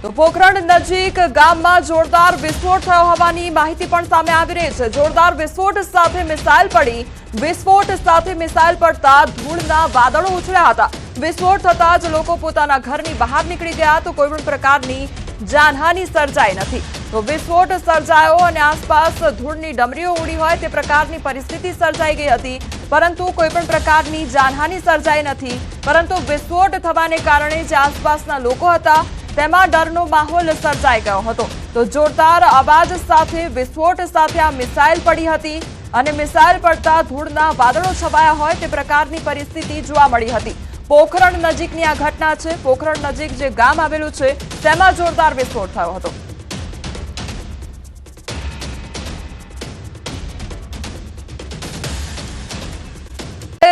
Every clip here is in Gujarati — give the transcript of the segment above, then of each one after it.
તો પોખરણ નજીક ગામમાં જોરદાર વિસ્ફોટ થયો હોવાની માહિતી પણ સામે આવી રહી છે। જોરદાર વિસ્ફોટ સાથે મિસાઇલ પડી, વિસ્ફોટ સાથે મિસાઇલ પડતા ધૂળના વાદળો ઉછળ્યા હતા। વિસ્ફોટ થતા જ લોકો પોતાના ઘરની બહાર નીકળી ગયા તો કોઈ પણ પ્રકારની જાનહાનિ સર્જાઈ નથી। તો વિસ્ફોટ સર્જાયો અને આસપાસ ધૂળની ડમરીઓ ઉડી હોય તે પ્રકારની પરિસ્થિતિ સર્જાઈ ગઈ હતી, પરંતુ કોઈ પણ પ્રકારની જાનહાનિ સર્જાઈ નથી। પરંતુ વિસ્ફોટ થવાને કારણે જે આસપાસના લોકો હતા તેમાં ડરનો માહોલ સર્જાઈ ગયો હતો। તો જોરદાર અવાજ સાથે વિસ્ફોટ સાથે આ મિસાઇલ પડી હતી અને મિસાઇલ પડતા ધૂળના વાદળો છવાયા હોય તે પ્રકારની પરિસ્થિતિ જોવા મળી હતી। પોખરણ નજીકની આ ઘટના છે। પોખરણ નજીક જે ગામ આવેલું છે તેમાં જોરદાર વિસ્ફોટ થયો હતો।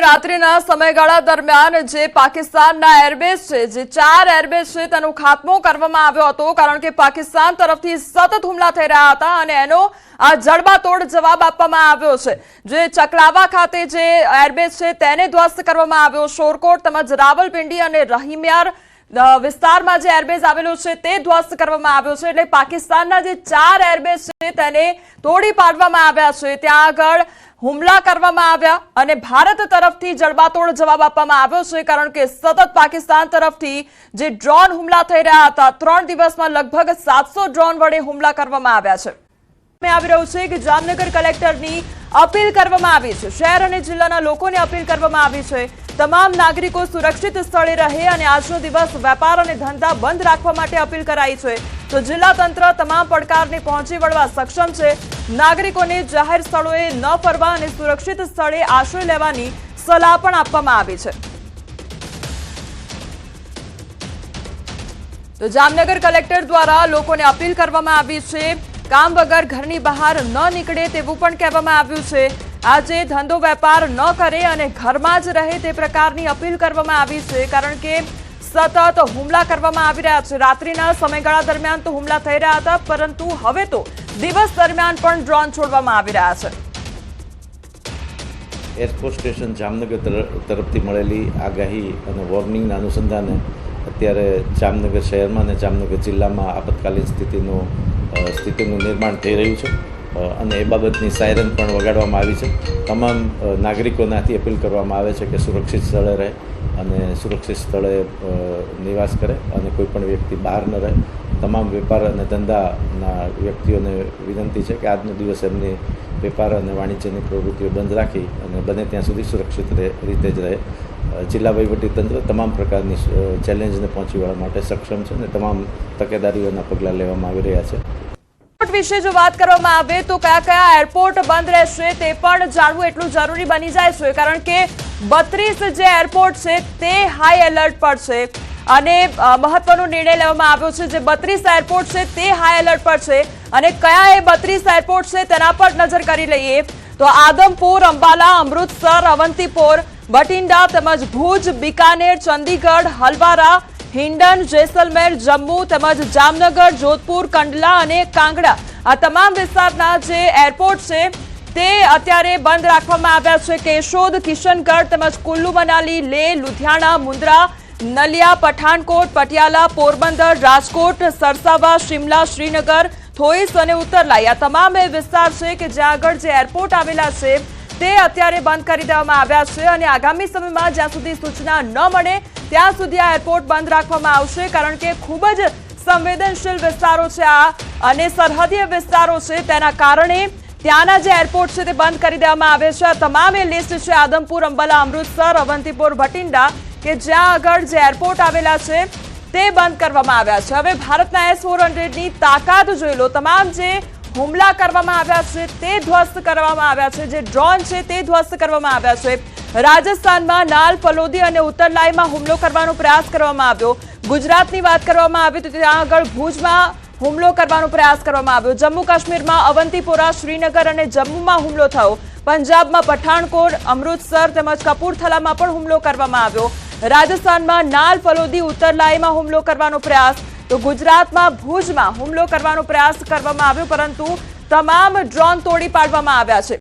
રાત્રિના સમયગાળા દરમિયાન જે પાકિસ્તાનના એરબેઝ છે, જે 4 એરબેઝ છે તેનો ખાત્મો કરવામાં આવ્યો હતો, કારણ કે પાકિસ્તાન તરફથી સતત હુમલા થઈ રહ્યા હતા અને એનો આ જડબાતોડ જવાબ આપવામાં આવ્યો છે। જે ચકલાવા ખાતે જે એરબેઝ છે તેને ધ્વસ્ત કરવામાં આવ્યો, શોરકોટ તેમજ રાવલપિંડી અને રહીમિયાર વિસ્તારમાં જે એરબેઝ આવેલો છે તે ધ્વસ્ત કરવામાં આવ્યો છે। એટલે પાકિસ્તાનના જે 4 એરબેઝ છે તેને તોડી પાડવામાં આવ્યા છે। ત્યાં આગળ હુમલા કરવામાં આવ્યા અને ભારત તરફથી જડબાતોડ જવાબ આપવામાં આવ્યો છે, કારણ કે સતત પાકિસ્તાન તરફથી જે ડ્રોન હુમલા થઈ રહ્યા હતા, 3 દિવસમાં લગભગ 700 ડ્રોન વડે હુમલા કરવામાં આવ્યા છે। આવી રહ્યું છે કે જામનગર કલેક્ટરની અપીલ કરવામાં આવી છે। શહેર અને જિલ્લાના લોકોને અપીલ કરવામાં આવી છે તમામ નાગરિકો સુરક્ષિત સ્થળે રહે અને આજનો દિવસ વેપાર અને ધંધા બંધ રાખવા માટે અપીલ કરાઈ છે। તો જિલ્લા તંત્ર તમામ પડકારને પહોંચી વળવા સક્ષમ છે। નાગરિકોને જાહેર સ્થળોએ ન ફરવા અને સુરક્ષિત સ્થળે આશ્રય લેવાની સલાહ પણ આપવામાં આવી છે। તો જામનગર કલેક્ટર દ્વારા લોકોને અપીલ કરવામાં આવી છે, કામ વગર ઘરની બહાર ન નીકળે તેવું પણ કહેવામાં આવ્યું છે। આજે ધંધો વેપાર ન કરે અને ઘરમાં જ રહે તે પ્રકારની અપીલ કરવામાં આવી છે, કારણ કે સતત હુમલા કરવામાં આવી રહ્યા છે। રાત્રિના સમયગાળા દરમિયાન તો હુમલા થઈ રહ્યા હતા, પરંતુ હવે તો દિવસ દરમિયાન પણ ડ્રોન છોડવામાં આવી રહ્યા છે। એરફોર્સ સ્ટેશન જામનગર તરફથી મળેલી આગાહી અને વોર્નિંગના અનુસંધાને અત્યારે જામનગર શહેરમાં અને જામનગર જિલ્લામાં આપતકાલીન સ્થિતિનું નિર્માણ થઈ રહ્યું છે અને એ બાબતની સાયરન પણ વગાડવામાં આવી છે। તમામ નાગરિકોનાથી અપીલ કરવામાં આવે છે કે સુરક્ષિત સ્થળે રહે અને સુરક્ષિત સ્થળે નિવાસ કરે અને કોઈપણ વ્યક્તિ બહાર ન રહે। તમામ વેપાર અને ધંધાના વ્યક્તિઓને વિનંતી છે કે આજનો દિવસ એમની વેપાર અને વાણિજ્યની પ્રવૃત્તિઓ બંધ રાખી અને બને ત્યાં સુધી સુરક્ષિત રીતે જ રહે। જિલ્લા વહીવટીતંત્ર તમામ પ્રકારની ચેલેન્જને પહોંચી વળવા માટે સક્ષમ છે અને તમામ તકેદારીઓના પગલાં લેવામાં આવી રહ્યા છે। એરપોર્ટ વિશે જો વાત કરવામાં આવે તો કયા કયા એરપોર્ટ બંધ રહેશે તે પણ જાણવું એટલું જરૂરી બની જાય છે, કારણ કે 32 જે એરપોર્ટ છે તે હાઈ એલર્ટ પર છે અને મહત્વનો નિર્ણય લેવામાં આવ્યો છે। જે 32 એરપોર્ટ છે તે હાઈ એલર્ટ પર છે અને કયા એ 32 એરપોર્ટ છે તેના પર નજર કરી લઈએ તો આદમપુર, અંબાલા, અમૃતસર, અવંતીપોર, બઠિંડા તેમજ ભુજ, બિકાનેર, ચંદીગઢ, હલવારા, હિંડન, જેસલમેર, જમ્મુ તેમજ જામનગર, જોધપુર, કંડલા અને કાંગડા આ તમામ વિસ્તારના જે એરપોર્ટ છે તે અત્યારે બંધ રાખવામાં આવ્યા છે। કેશોદ, કિશનગઢ તેમજ કુલ્લુ મનાલી, લેહ, લુધિયાણા, મુન્દ્રા, નલિયા, પઠાનકોટ, પટિયાલા, પોરબંદર, રાજકોટ, સરસાવા, શિમલા, શ્રીનગર, થોઈસ અને ઉત્તરલાઈ આ તમામ એ વિસ્તાર છે કે જ્યાં આગળ જે એરપોર્ટ આવેલા છે તે અત્યારે બંધ કરી દેવામાં આવ્યા છે અને આગામી સમયમાં જ્યાં સુધી સૂચના ન મળે ત્યાં સુધી આ એરપોર્ટ બંધ રાખવામાં આવશે, કારણ કે ખૂબ જ સંવેદનશીલ વિસ્તારો છે આ અને સરહદીય વિસ્તારો છે, તેના કારણે ત્યાંના જે એરપોર્ટ છે તે બંધ કરી દેવામાં આવે છે। આ તમામ એ લિસ્ટ છે આદમપુર, અંબાલા, અમૃતસર, અવંતીપોર, ભટિંડા કે જ્યાં આગળ જે એરપોર્ટ આવેલા છે તે બંધ કરવામાં આવ્યા છે। હવે ભારતના S-400ની તાકાત જોઈ લો। તમામ જે હુમલા કરવામાં આવ્યા છે તે ધ્વસ્ત કરવામાં આવ્યા છે, જે ડ્રોન છે તે ધ્વસ્ત કરવામાં આવ્યા છે। રાજસ્થાનમાં નાલ, ફલોદી અને ઉત્તરલાઈમાં હુમલો કરવાનો પ્રયાસ કરવામાં આવ્યો। ગુજરાતની વાત કરવામાં આવે તો ત્યાં આગળ ભુજમાં હુમલો કરવાનો પ્રયાસ કરવામાં આવ્યો। જમ્મુ કાશ્મીરમાં અવંતીપોરા, શ્રીનગર અને જમ્મુમાં હુમલો થયો। પંજાબમાં પઠાણકોટ, અમૃતસર તેમજ કપૂરથલામાં પણ હુમલો કરવામાં આવ્યો। રાજસ્થાનમાં નાલ, ફલોદી, ઉત્તરલાઈમાં હુમલો કરવાનો પ્રયાસ, તો ગુજરાતમાં ભુજમાં હુમલો કરવાનો પ્રયાસ કરવામાં આવ્યો, પરંતુ તમામ ડ્રોન તોડી પાડવામાં આવ્યા છે।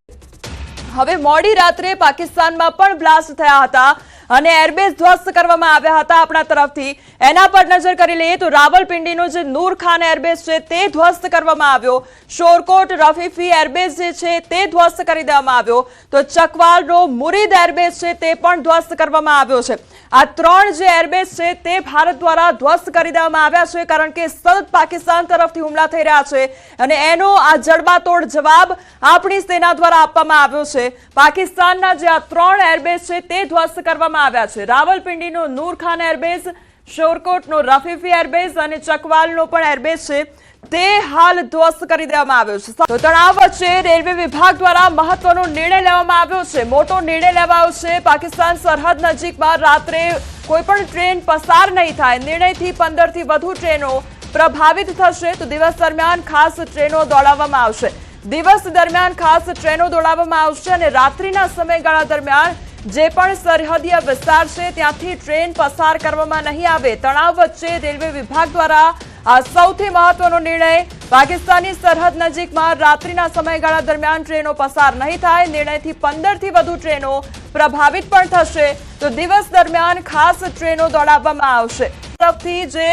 હવે મોડી રાત્રે પાકિસ્તાનમાં પણ બ્લાસ્ટ થયા હતા અને એરબેઝ ધ્વસ્ત કરવામાં આવ્યા હતા આપણા તરફથી. એના પર નજર કરી લઈએ તો રાવલપિંડીનો જે નૂર ખાન એરબેઝ છે તે ધ્વસ્ત કરવામાં આવ્યો. શોરકોટ રફીફી એરબેઝ જે છે તે ધ્વસ્ત કરી દેવામાં આવ્યો. તો ચકવાલનો મુરીદ એરબેઝ છે તે પણ ધ્વસ્ત કરવામાં આવ્યો છે. આ 3 જે એરબેઝ છે તે ભારત દ્વારા ધ્વસ્ત કરી દેવામાં આવ્યા છે, કારણ કે સતત પાકિસ્તાન તરફથી હુમલા થઈ રહ્યા છે અને એનો આ જડબાતોડ જવાબ આપણી સેના દ્વારા આપવામાં આવ્યો છે. પાકિસ્તાનના જે આ 3 એરબેઝ છે તે ધ્વસ્ત કરવામાં આવ્યા છે. રાવલપિંડીનો નૂર ખાન એરબેઝ, શોરકોટનો રફીફી એરબેઝ અને ચકવાલનો પણ એરબેઝ છે તે હાલ ધ્વસ્ત કરી દેવામાં આવ્યો છે. તો તણાવ વચ્ચે રેલવે વિભાગ દ્વારા મહત્વનો નિર્ણય લેવામાં આવ્યો છે. મોટો નિર્ણય લેવાયો છે. પાકિસ્તાન સરહદ નજીકમાં રાત્રે કોઈ પણ ટ્રેન પસાર નહીં થાય. નિર્ણયથી 15 થી વધુ ટ્રેનો પ્રભાવિત થશે. તો દિવસ દરમિયાન ખાસ ટ્રેનો દોડાવવામાં આવશે. દિવસ દરમિયાન ખાસ ટ્રેનો દોડાવવામાં આવશે અને રાત્રિના સમયગાળા દરમિયાન જે પણ સરહદીય વિસ્તાર છે ત્યાંથી ટ્રેન પસાર કરવામાં નહીં આવે. તણાવ વચ્ચે રેલવે વિભાગ દ્વારા આ સૌથી મહત્વનો નિર્ણય. પાકિસ્તાની સરહદ નજીકમાં રાત્રિના સમયગાળા દરમિયાન ટ્રેનો પસાર નહીં થાય. નિર્ણયથી 15 થી વધુ ટ્રેનો પ્રભાવિત પણ થશે. તો દિવસ દરમિયાન ખાસ ટ્રેનો દોડાવવામાં આવશે. તરફથી જે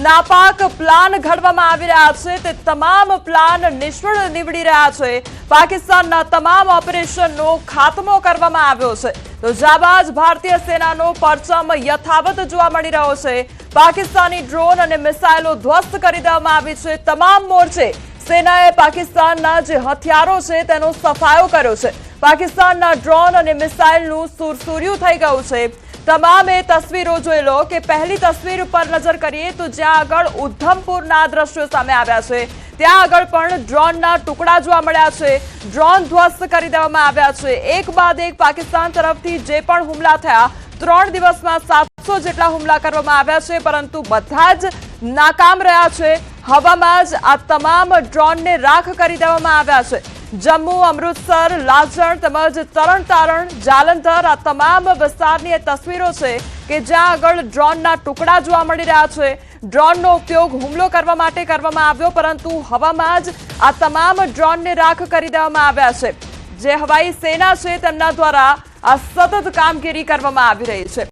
નાપાક પ્લાન ઘડવામાં આવી રહ્યા છે તે તમામ પ્લાન નિષ્ફળ નીવડી રહ્યા છે. પાકિસ્તાનના તમામ ઓપરેશનનો ખાતમો કરવામાં આવ્યો છે. તો જાબાજ ભારતીય સેનાનો પરચમ યથાવત જોવા મળી રહ્યો છે. પાકિસ્તાની ડ્રોન અને મિસાઇલો ધ્વસ્ત કરી દેવામાં આવી છે. તમામ મોરચે સેનાએ પાકિસ્તાનના જે હથિયારો છે તેનો સફાયો કર્યો છે. પાકિસ્તાનના ડ્રોન અને મિસાઇલનું સુરસુર્યું થઈ ગયું છે. તમામે તસવીરો જોઈ લો કે પહેલી તસવીર ઉપર નજર કરીએ તો જ્યાં આગળ ઉધમપુરના દ્રશ્યો સામે આવ્યા છે ત્યાં આગળ પણ ડ્રોનના ટુકડા જોવા મળ્યા છે. ડ્રોન ધ્વસ્ત કરી દેવામાં આવ્યા છે. એક બાદ એક પાકિસ્તાન તરફથી જે પણ હુમલા થયા, 3 દિવસમાં 700 જેટલા હુમલા કરવામાં આવ્યા છે, પરંતુ બધા જ નાકામ રહ્યા છે. હવામાં જ આ તમામ ડ્રોનને રાખ કરી દેવામાં આવ્યા છે. જમ્મુ, અમૃતસર, લાજણ તેમજ તરણતારણ, જાલંધર આ તમામ વિસ્તારની એ તસવીરો છે કે જ્યાં આગળ ડ્રોનના ટુકડા જોવા મળી રહ્યા છે. ડ્રોનનો ઉપયોગ હુમલો કરવા માટે કરવામાં આવ્યો, પરંતુ હવામાં જ આ તમામ ડ્રોનને રાખ કરી દેવામાં આવ્યા છે. જે હવાઈ સેના છે તેમના દ્વારા આ સતત કામગીરી કરવામાં આવી રહી છે.